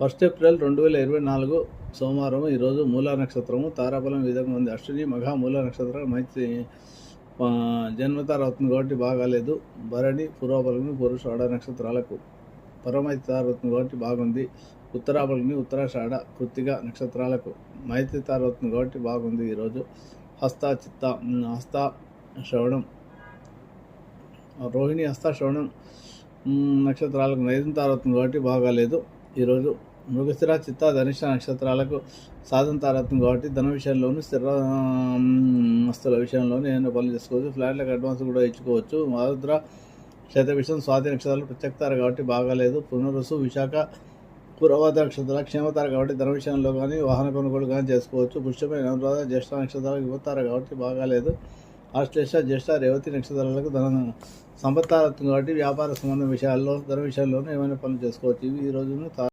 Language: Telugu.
1 ఏప్రిల్ 2024 సోమవారం. ఈరోజు మూలా నక్షత్రము. తారాబలం ఈ విధంగా ఉంది. అశ్విని మఘ మూల నక్షత్రం మైత్రి జన్మతార అవుతుంది కాబట్టి బాగాలేదు. భరణి పూర్వబలని పురుషాఢ నక్షత్రాలకు పరమైతి తార అవుతుంది కాబట్టి బాగుంది. ఉత్తరాబలని ఉత్తరాషాఢ కృత్తిక నక్షత్రాలకు మైత్రి తార అవుతుంది కాబట్టి బాగుంది. ఈరోజు హస్త శ్రవణం రోహిణి శ్రవణం నక్షత్రాలకు నైదం తార అవుతుంది కాబట్టి బాగాలేదు. ఈరోజు మృగశిర చిత్త ధనిష్ట నక్షత్రాలకు సాధన తారత్వం కాబట్టి ధన విషయంలోనూ స్థిర ఆస్తుల విషయంలోనూ ఏమైనా పనులు చేసుకోవచ్చు. ఫ్లాట్లకు అడ్వాన్స్ కూడా ఇచ్చుకోవచ్చు. ఆరుద్ర శతవిషం స్వాతి నక్షత్రాలు ప్రత్యక్తారు కాబట్టి బాగాలేదు. పునరుసు విశాఖ పూర్వవాద నక్షత్రాలు క్షేమతారు కాబట్టి ధన విషయంలో కానీ వాహన కొనుగోలు కానీ చేసుకోవచ్చు. పుష్యమైన అనురాధ జ్యేష్ఠ నక్షత్రాలకు యువతారు కాబట్టి బాగాలేదు. ఆశ్లేష జ్యేష్ఠ రేవతి నక్షత్రాలకు ధన సంపత్తారత్వం కాబట్టి వ్యాపార సంబంధం విషయాల్లో ధన విషయాల్లోనూ ఏమైనా పనులు చేసుకోవచ్చు. ఇవి ఈ రోజున